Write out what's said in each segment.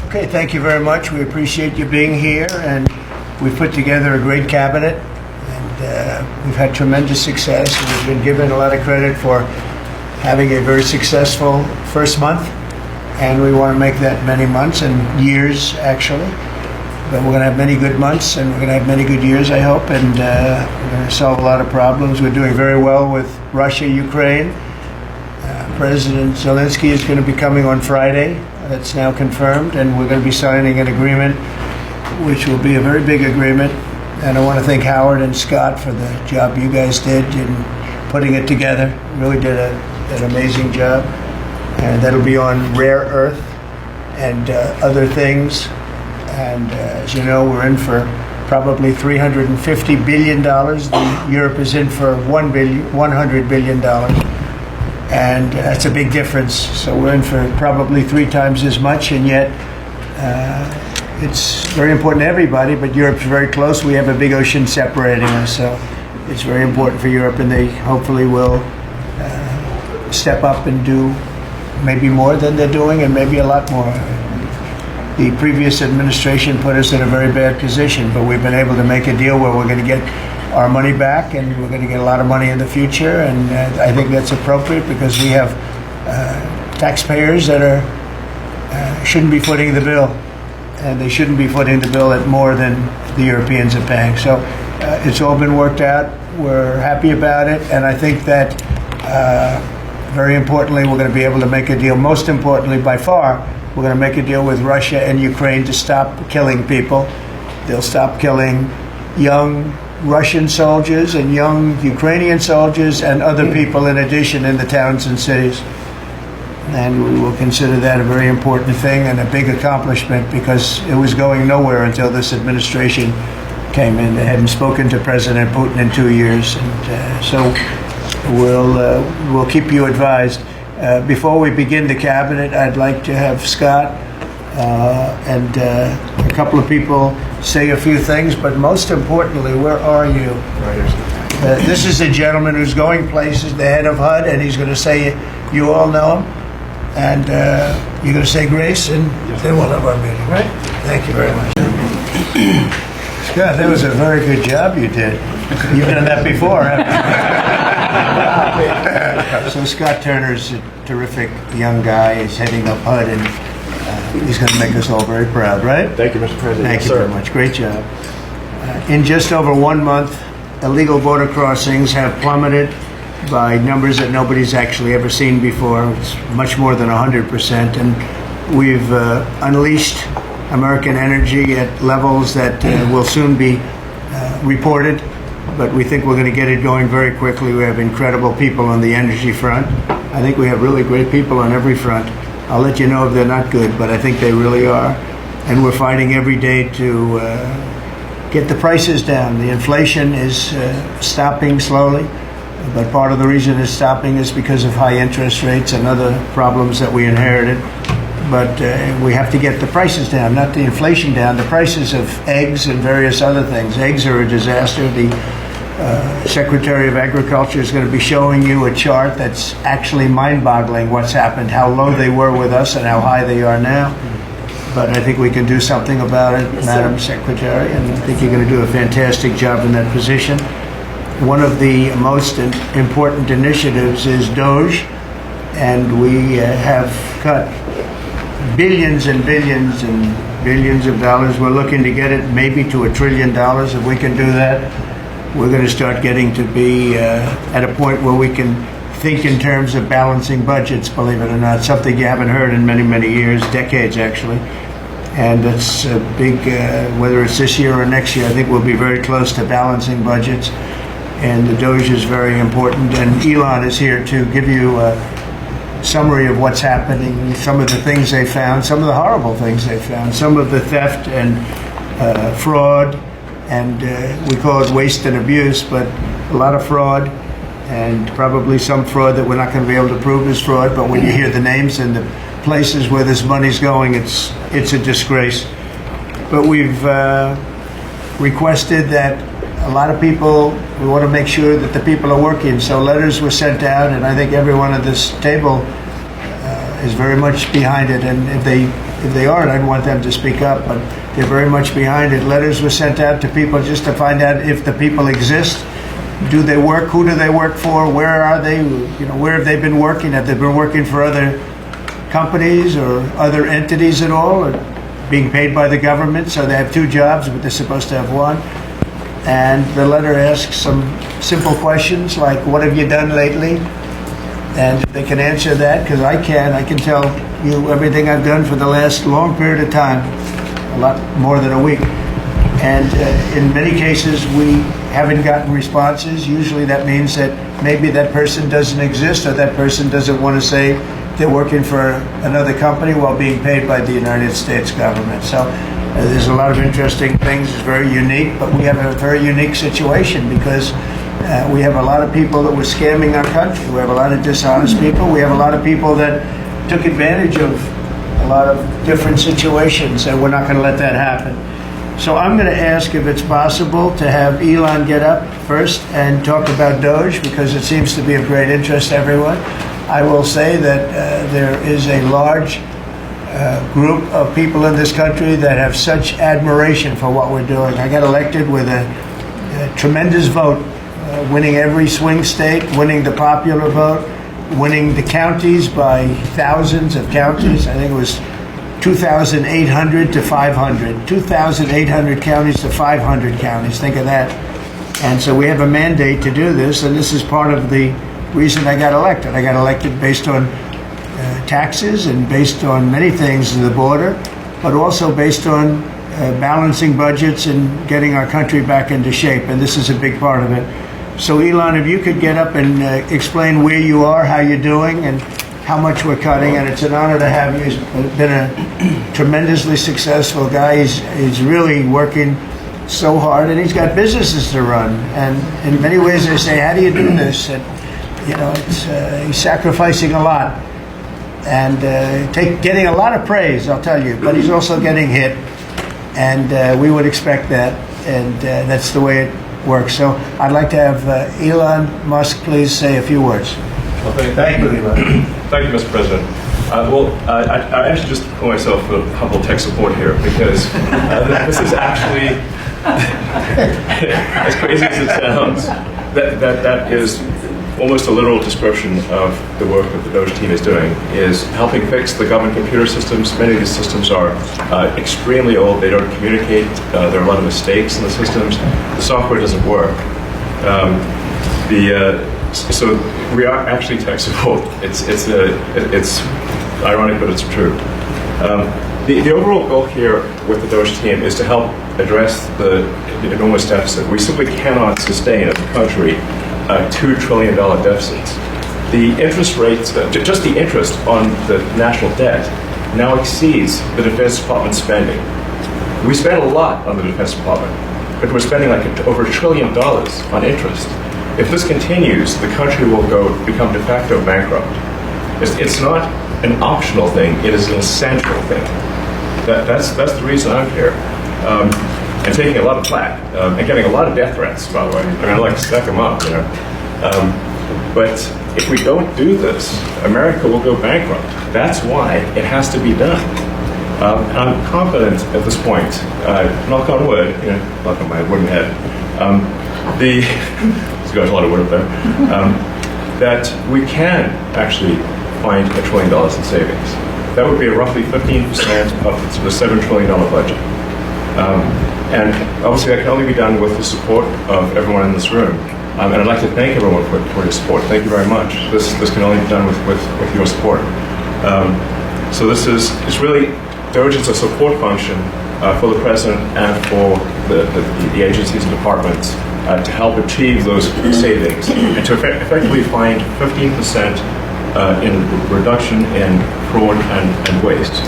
Okay, thank you very much. We appreciate you being here, and we've put together a great cabinet, and we've had tremendous success. We've been given a lot of credit for having a very successful first month, and we want to make that many months and years, actually. But we're going to have many good months, and we're going to have many good years, I hope, and we're going to solve a lot of problems. We're doing very well with Russia, Ukraine. President Zelensky is going to be coming on Friday. That's now confirmed, and we're going to be signing an agreement, which will be a very big agreement. And I want to thank Howard and Scott for the job you guys did in putting it together. Really did an amazing job. And that'll be on rare earth and other things. And as you know, we're in for probably $350 billion. Europe is in for $100 billion. And that's a big difference. So we're in for probably 3 times as much, and yet it's very important to everybody, but Europe's very close. We have a big ocean separating us, so it's very important for Europe, and they hopefully will step up and do maybe more than they're doing, and maybe a lot more. The previous administration put us in a very bad position, but we've been able to make a deal where we're going to get our money back, and we're going to get a lot of money in the future, and I think that's appropriate because we have taxpayers that shouldn't be footing the bill, and they shouldn't be footing the bill at more than the Europeans are paying. So it's all been worked out. We're happy about it, and I think that very importantly, we're going to be able to make a deal. Most importantly, by far, we're going to make a deal with Russia and Ukraine to stop killing people. They'll stop killing young Russian soldiers and young Ukrainian soldiers and other people in addition in the towns and cities. And we will consider that a very important thing and a big accomplishment because it was going nowhere until this administration came in. They hadn't spoken to President Putin in 2 years. And so we'll keep you advised. Before we begin the cabinet, I'd like to have Scott and a couple of people say a few things, but most importantly, where are you? This is a gentleman who's going places, the head of HUD, and he's going to say, you all know him, and you're going to say grace, and then we'll have our meeting, right? Thank you very much. Scott, that was a very good job you did. You've done that before, haven't you? So Scott Turner's a terrific young guy. He's heading up HUD, and he's going to make us all very proud, right? Thank you, Mr. President. Thank you very much. Great job. In just over 1 month, illegal border crossings have plummeted by numbers that nobody's actually ever seen before. It's much more than 100%. And we've unleashed American energy at levels that will soon be reported. But we think we're going to get it going very quickly. We have incredible people on the energy front. I think we have really great people on every front. I'll let you know if they're not good, but I think they really are. And we're fighting every day to get the prices down. The inflation is stopping slowly, but part of the reason it's stopping is because of high interest rates and other problems that we inherited. But we have to get the prices down, not the inflation down, the prices of eggs and various other things. Eggs are a disaster. The Secretary of Agriculture is going to be showing you a chart that's actually mind-boggling what's happened, how low they were with us and how high they are now. But I think we can do something about it, Madam Secretary, and I think you're going to do a fantastic job in that position. One of the most important initiatives is DOGE, and we have cut billions and billions and billions of dollars. We're looking to get it maybe to $1 trillion. If we can do that, we're going to start getting to be at a point where we can think in terms of balancing budgets, believe it or not, something you haven't heard in many, many years, decades actually. And it's a big, whether it's this year or next year, I think we'll be very close to balancing budgets. And the DOGE is very important. And Elon is here to give you a summary of what's happening, some of the things they found, some of the horrible things they found, some of the theft and fraud, and we call it waste and abuse, but a lot of fraud, and probably some fraud that we're not going to be able to prove is fraud, but when you hear the names and the places where this money's going, it's a disgrace. But we've requested that a lot of people, we want to make sure that the people are working, so letters were sent out, and I think everyone at this table is very much behind it, and if they if they aren't, I'd want them to speak up, but they're very much behind it. Letters were sent out to people just to find out if the people exist. Do they work? Who do they work for? Where are they? Where have they been working? Have they been working for other companies or other entities at all, or being paid by the government? So they have two jobs, but they're supposed to have one. And the letter asks some simple questions like, what have you done lately? And if they can answer that, because I can tell you everything I've done for the last long period of time, a lot more than a week. And in many cases, we haven't gotten responses. Usually that means that maybe that person doesn't exist, or that person doesn't want to say they're working for another company while being paid by the United States government. So there's a lot of interesting things. It's very unique, but we have a very unique situation because we have a lot of people that were scamming our country. We have a lot of dishonest people. We have a lot of people that took advantage of a lot of different situations, and we're not going to let that happen. So I'm going to ask if it's possible to have Elon get up first and talk about Doge, because it seems to be of great interest to everyone. I will say that there is a large group of people in this country that have such admiration for what we're doing. I got elected with a tremendous vote, winning every swing state, winning the popular vote, winning the counties by thousands of counties. I think it was 2,800 to 500. 2,800 counties to 500 counties. Think of that. And so we have a mandate to do this, and this is part of the reason I got elected. I got elected based on taxes and based on many things in the border, but also based on balancing budgets and getting our country back into shape, and this is a big part of it. So Elon, if you could get up and explain where you are, how you're doing, and how much we're cutting, and it's an honor to have you. He's been a tremendously successful guy. He's really working so hard, and he's got businesses to run, and in many ways they say, how do you do this? And he's sacrificing a lot and getting a lot of praise, I'll tell you, but he's also getting hit, and we would expect that, and that's the way it works. So I'd like to have Elon Musk please say a few words. Well, thank you, Elon. Thank you, Mr. President. I actually just call myself a humble tech support here, because this is actually, as crazy as it sounds, that is almost a literal description of the work that the Doge team is doing, is helping fix the government computer systems. Many of these systems are extremely old. They don't communicate. There are a lot of mistakes in the systems. The software doesn't work. So we are actually tech support. It's ironic, but it's true. The overall goal here with the Doge team is to help address the enormous deficit. We simply cannot sustain as a country $2 trillion deficits. The interest rates, just the interest on the national debt, now exceeds the Defense Department spending. We spend a lot on the Defense Department, but we're spending like over $1 trillion on interest. If this continues, the country will become de facto bankrupt. It's not an optional thing; it is an essential thing. That's the reason I'm here, and taking a lot of flack and getting a lot of death threats. By the way, I like to stack them up, But if we don't do this, America will go bankrupt. That's why it has to be done. I'm confident at this point, knock on wood, knock on my wooden head. There's got a lot of wood up there. That we can actually find $1 trillion in savings. That would be roughly 15% of the $7 trillion budget. And obviously that can only be done with the support of everyone in this room. And I'd like to thank everyone for your support. Thank you very much. This can only be done with your support. So it's really, Doge is a support function for the President and for the agencies and departments to help achieve those savings and to effectively find 15% in reduction in fraud and waste.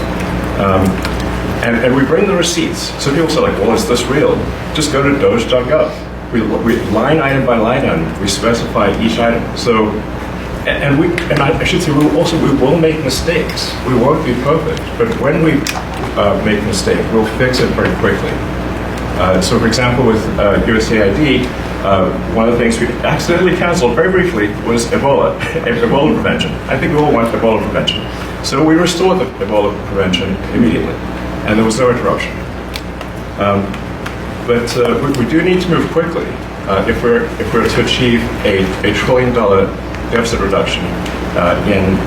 And we bring the receipts. So people say, well, is this real? Just go to doge.gov. We line item by line item, we specify each item. So, and I should say, we will make mistakes. We won't be perfect, but when we make a mistake, we'll fix it very quickly. So, for example, with USAID, one of the things we accidentally canceled very briefly was Ebola prevention. I think we all want Ebola prevention. So we restored the Ebola prevention immediately, and there was no interruption. But we do need to move quickly if we're to achieve a $1 trillion deficit reduction in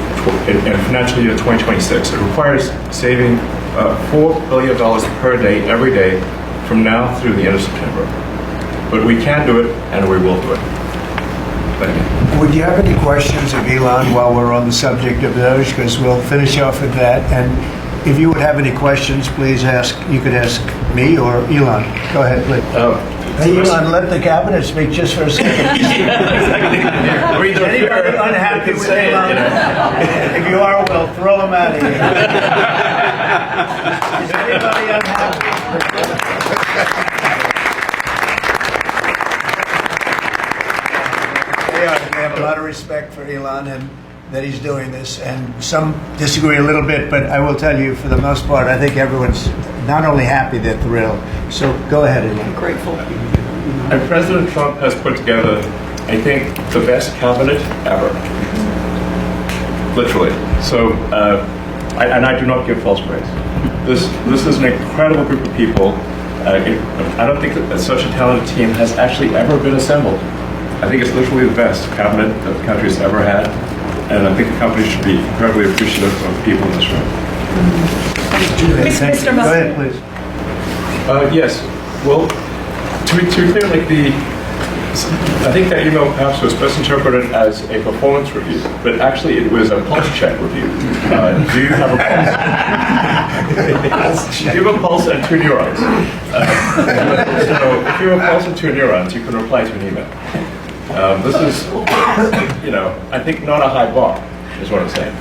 financial year 2026. It requires saving $4 billion per day, every day, from now through the end of September. But we can do it, and we will do it. Thank you. Would you have any questions of Elon while we're on the subject of those? Because we'll finish off with that. And if you would have any questions, please ask. You could ask me or Elon. Go ahead, please. Hey, Elon, let the cabinet speak just for a second. Is anybody unhappy with Elon? If you are, we'll throw him out of here. Is anybody unhappy? We have a lot of respect for Elon and that he's doing this, and some disagree a little bit, but I will tell you, for the most part, I think everyone's not only happy, they're thrilled. So go ahead, Elon. I'm grateful. And President Trump has put together, I think, the best cabinet ever. Literally. So, and I do not give false praise. This is an incredible group of people. I don't think that such a talented team has actually ever been assembled. I think it's literally the best cabinet that the country has ever had, and I think the company should be incredibly appreciative of the people in this room. Mr. Go ahead, please. Yes. Well, to be clear, I think that email perhaps was best interpreted as a performance review, but actually it was a pulse check review. Do you have a pulse? Do you have a pulse and 2 neurons? So if you have a pulse and 2 neurons, you can reply to an email. This is, I think not a high bar, is what I'm saying.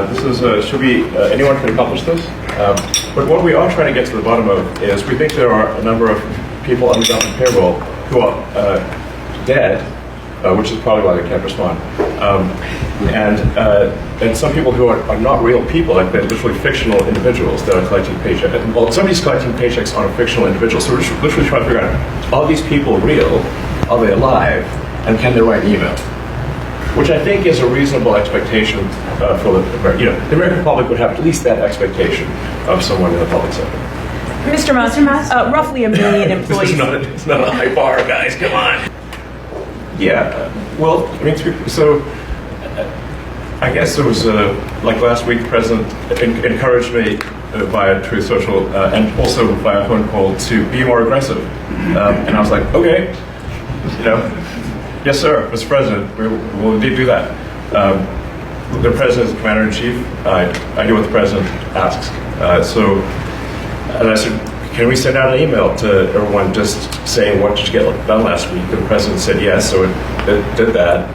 This is, anyone can accomplish this. But what we are trying to get to the bottom of is we think there are a number of people on the government payroll who are dead, which is probably why they can't respond. And some people who are not real people, like they're literally fictional individuals that are collecting paychecks. Well, somebody's collecting paychecks on a fictional individual, so we're just literally trying to figure out, are these people real? Are they alive? And can they write an email? Which I think is a reasonable expectation for the American public would have at least that expectation of someone in the public sector. Mr. Moss, roughly 1 million employees. It's not a high bar, guys. Come on. Yeah. Well, I mean, so I guess it was like last week. The president encouraged me via Truth Social and also via phone call to be more aggressive, and I was like, okay, yes, sir, Mr. President, we will indeed do that. The president is the commander-in-chief. I do what the president asks. And I said, can we send out an email to everyone just saying what did you get done last week? And the president said yes, so it did that.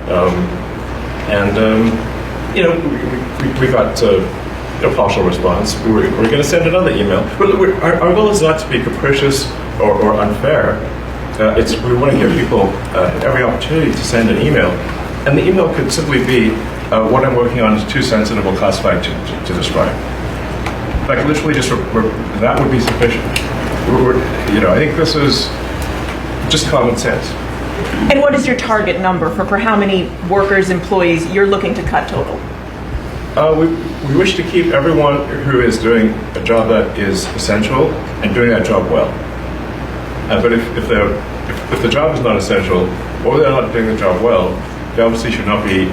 We got a partial response. We're going to send another email. But our goal is not to be capricious or unfair. We want to give people every opportunity to send an email. And the email could simply be, what I'm working on is too sensitive or classified to describe. Like literally just, that would be sufficient. I think this is just common sense. And what is your target number for how many workers, employees you're looking to cut total? We wish to keep everyone who is doing a job that is essential and doing that job well. But if the job is not essential or they're not doing the job well, they obviously should not be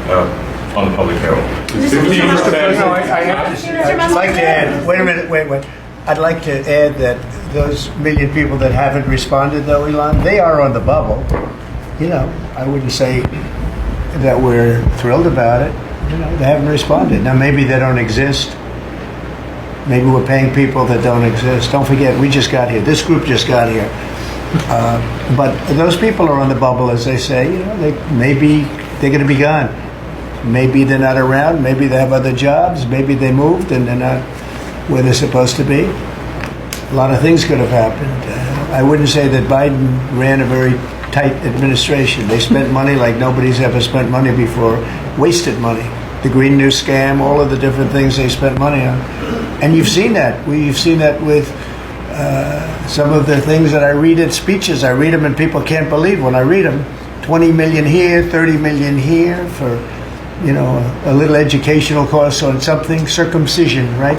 on the public payroll. I'd like to add, wait a minute. I'd like to add that those 1 million people that haven't responded, though, Elon, they are on the bubble. I wouldn't say that we're thrilled about it. They haven't responded. Now, maybe they don't exist. Maybe we're paying people that don't exist. Don't forget, we just got here. This group just got here. But those people are on the bubble, as they say. Maybe they're going to be gone. Maybe they're not around. Maybe they have other jobs. Maybe they moved and they're not where they're supposed to be. A lot of things could have happened. I wouldn't say that Biden ran a very tight administration. They spent money like nobody's ever spent money before. Wasted money. The Green New scam, all of the different things they spent money on. And you've seen that. We've seen that with some of the things that I read in speeches. I read them and people can't believe when I read them. 20 million here, 30 million here for a little educational course on something, circumcision, right?